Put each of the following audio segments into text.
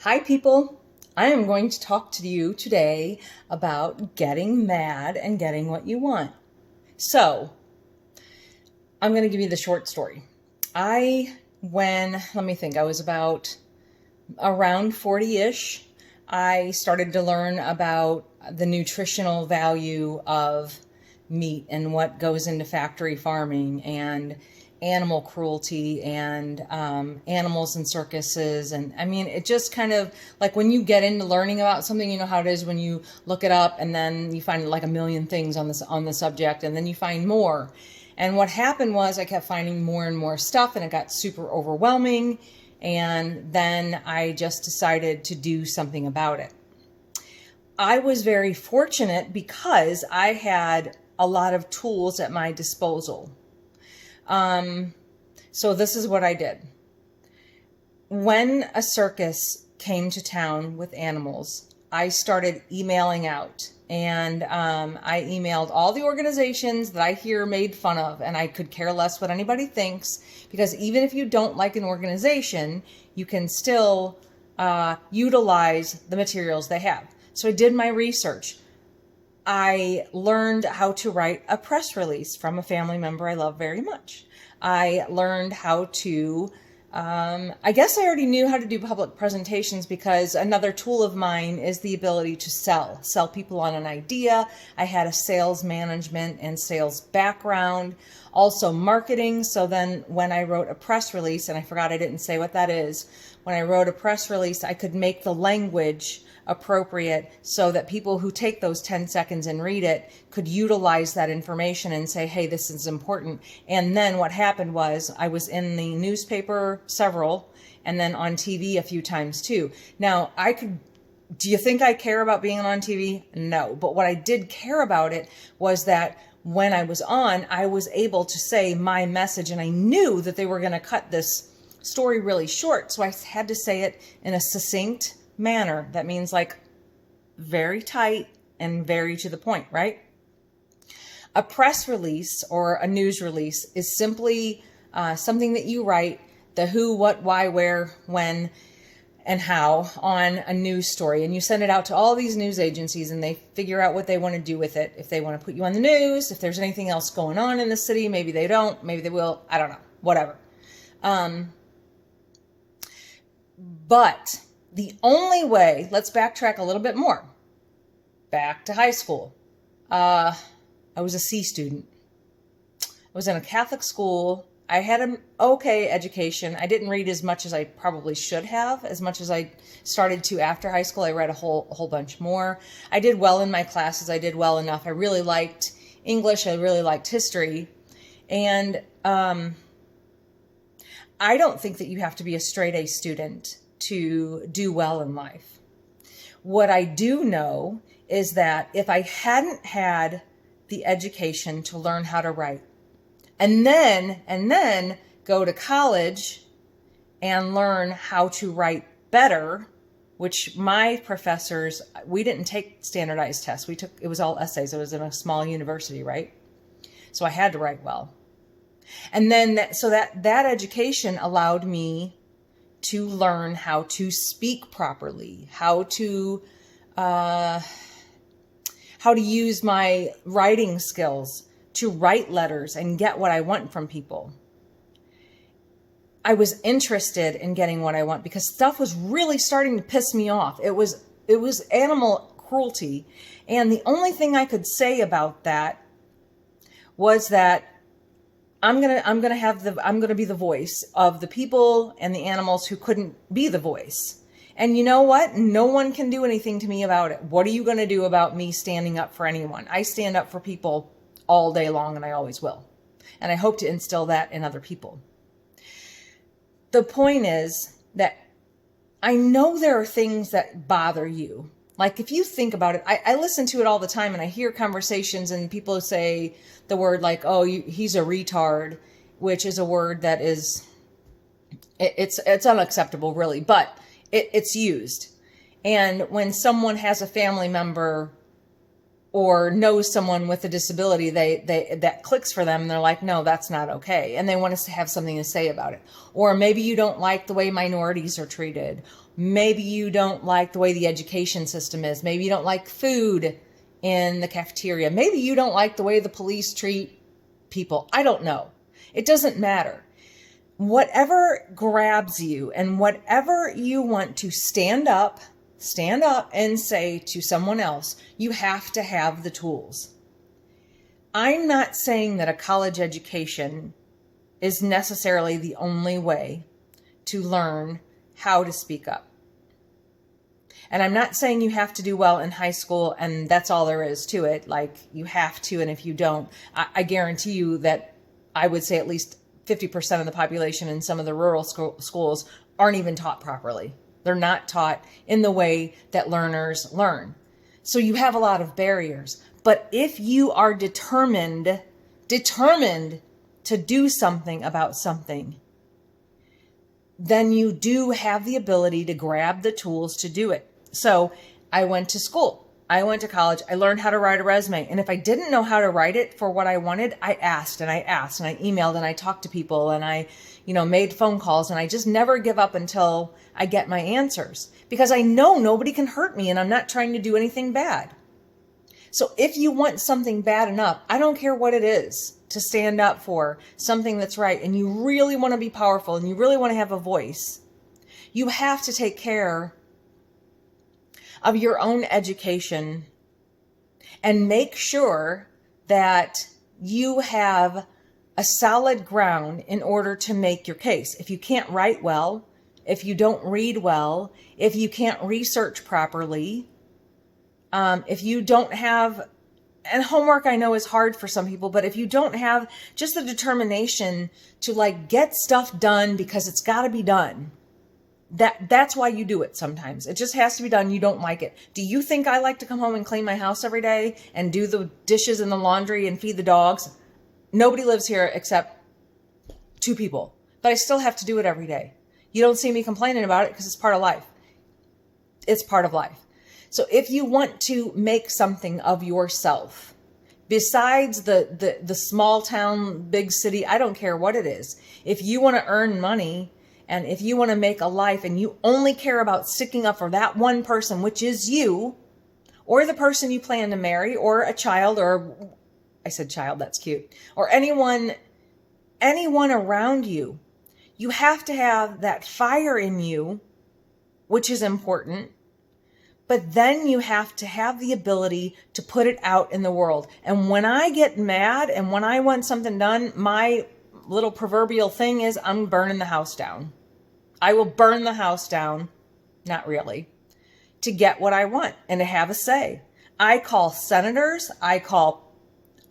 Hi, people. I am going to talk to you today about getting mad and getting what you want. So, I'm going to give you the short story. Let me think, I was about around 40-ish. I started to learn about the nutritional value of meat and what goes into factory farming and animal cruelty and animals in circuses. And I mean, it just kind of like when you get into learning about something, you know how it is when you look it up and then you find like a million things on the subject, and then you find more. And what happened was I kept finding more and more stuff, and it got super overwhelming. And then I just decided to do something about it. I was very fortunate because I had a lot of tools at my disposal. So this is what I did. When a circus came to town with animals, I started emailing out, and I emailed all the organizations that I hear made fun of, and I could care less what anybody thinks, because even if you don't like an organization, you can still utilize the materials they have. So I did my research. I learned how to write a press release from a family member I love very much. I learned how to, I guess I already knew how to do public presentations, because another tool of mine is the ability to sell people on an idea. I had a sales management and sales background, also marketing. So then when I wrote a press release, and I forgot I didn't say what that is, when I wrote a press release, I could make the language appropriate so that people who take those 10 seconds and read it could utilize that information and say, hey, this is important. And then what happened was I was in the newspaper several, and then on TV a few times too. Now, do you think I care about being on TV? No. But what I did care about it was that when I was on, I was able to say my message, and I knew that they were going to cut this story really short. So I had to say it in a succinct manner. That means like very tight and very to the point, right? A press release or a news release is simply something that you write, the who, what, why, where, when, and how on a news story. And you send it out to all these news agencies, and they figure out what they want to do with it. If they want to put you on the news, if there's anything else going on in the city, maybe they don't, maybe they will, I don't know, whatever. But the only way, let's backtrack a little bit more. Back to high school. I was a C student. I was in a Catholic school. I had an okay education. I didn't read as much as I probably should have. As much as I started to after high school, I read a whole bunch more. I did well in my classes. I did well enough. I really liked English. I really liked history. And I don't think that you have to be a straight A student to do well in life. What I do know is that if I hadn't had the education to learn how to write, and then go to college and learn how to write better, which my professors, we didn't take standardized tests. It was all essays. It was in a small university, right? So I had to write well. And then that education allowed me to learn how to speak properly, how to use my writing skills to write letters and get what I want from people. I was interested in getting what I want because stuff was really starting to piss me off. It was animal cruelty. And the only thing I could say about that was that I'm going to be the voice of the people and the animals who couldn't be the voice. And you know what? No one can do anything to me about it. What are you going to do about me standing up for anyone? I stand up for people all day long, and I always will. And I hope to instill that in other people. The point is that I know there are things that bother you. Like if you think about it, I listen to it all the time, and I hear conversations and people say the word like, oh, he's a retard, which is a word that is, it's unacceptable really, but it's used. And when someone has a family member or knows someone with a disability, that clicks for them and they're like, no, that's not okay. And they want us to have something to say about it. Or maybe you don't like the way minorities are treated. Maybe you don't like the way the education system is. Maybe you don't like food in the cafeteria. Maybe you don't like the way the police treat people. I don't know. It doesn't matter. Whatever grabs you and whatever you want to stand up and say to someone else, you have to have the tools. I'm not saying that a college education is necessarily the only way to learn how to speak up. And I'm not saying you have to do well in high school and that's all there is to it. Like, you have to, and if you don't, I guarantee you that I would say at least 50% of the population in some of the rural schools aren't even taught properly. They're not taught in the way that learners learn. So you have a lot of barriers. But if you are determined to do something about something, then you do have the ability to grab the tools to do it. So I went to school. I went to college. I learned how to write a resume. And if I didn't know how to write it for what I wanted, I asked and I emailed and I talked to people and I, made phone calls, and I just never give up until I get my answers, because I know nobody can hurt me and I'm not trying to do anything bad. So if you want something bad enough, I don't care what it is, to stand up for something that's right, and you really want to be powerful and you really want to have a voice, you have to take care of your own education and make sure that you have a solid ground in order to make your case. If you can't write well, if you don't read well, if you can't research properly, if you don't have, and homework I know is hard for some people, but if you don't have just the determination to get stuff done because it's got to be done, that's why you do it sometimes. It just has to be done. You don't like it. Do you think I like to come home and clean my house every day and do the dishes and the laundry and feed the dogs? Nobody lives here except 2 people, but I still have to do it every day. You don't see me complaining about it because it's part of life. It's part of life. So if you want to make something of yourself, besides the small town, big city, I don't care what it is. If you want to earn money and if you want to make a life and you only care about sticking up for that one person, which is you, or the person you plan to marry, or a child, or I said child, that's cute, or anyone around you, you have to have that fire in you, which is important. But then you have to have the ability to put it out in the world. And when I get mad and when I want something done, my little proverbial thing is I'm burning the house down. I will burn the house down, not really, to get what I want and to have a say. I call senators, I call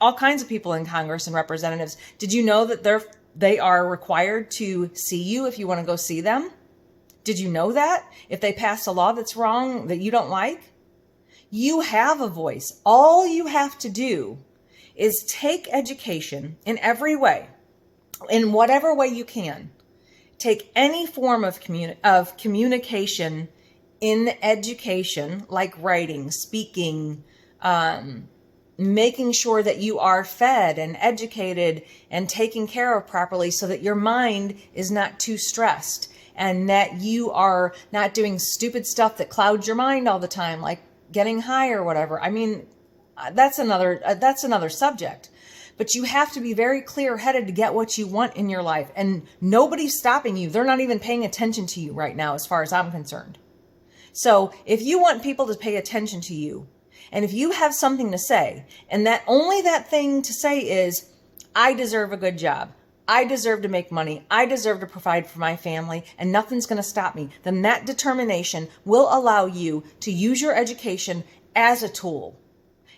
all kinds of people in Congress and representatives. Did you know that they are required to see you if you want to go see them? Did you know that? If they pass a law that's wrong, that you don't like, you have a voice. All you have to do is take education in every way, in whatever way you can. Take any form of communication in education, like writing, speaking, making sure that you are fed and educated and taken care of properly so that your mind is not too stressed. And that you are not doing stupid stuff that clouds your mind all the time, like getting high or whatever. I mean, that's another subject. But you have to be very clear-headed to get what you want in your life. And nobody's stopping you. They're not even paying attention to you right now, as far as I'm concerned. So if you want people to pay attention to you, and if you have something to say, and that only that thing to say is, I deserve a good job, I deserve to make money, I deserve to provide for my family, and nothing's going to stop me, then that determination will allow you to use your education as a tool.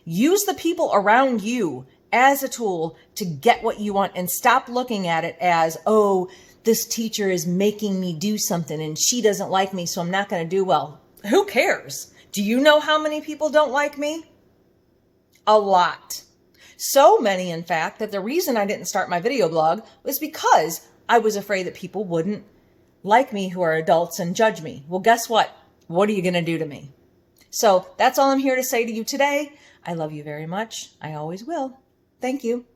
Use the people around you as a tool to get what you want, and stop looking at it as, oh, this teacher is making me do something and she doesn't like me, so I'm not going to do well. Who cares? Do you know how many people don't like me? A lot. So many, in fact, that the reason I didn't start my video blog was because I was afraid that people wouldn't like me who are adults and judge me. Well, guess what? What are you going to do to me? So that's all I'm here to say to you today. I love you very much. I always will. Thank you.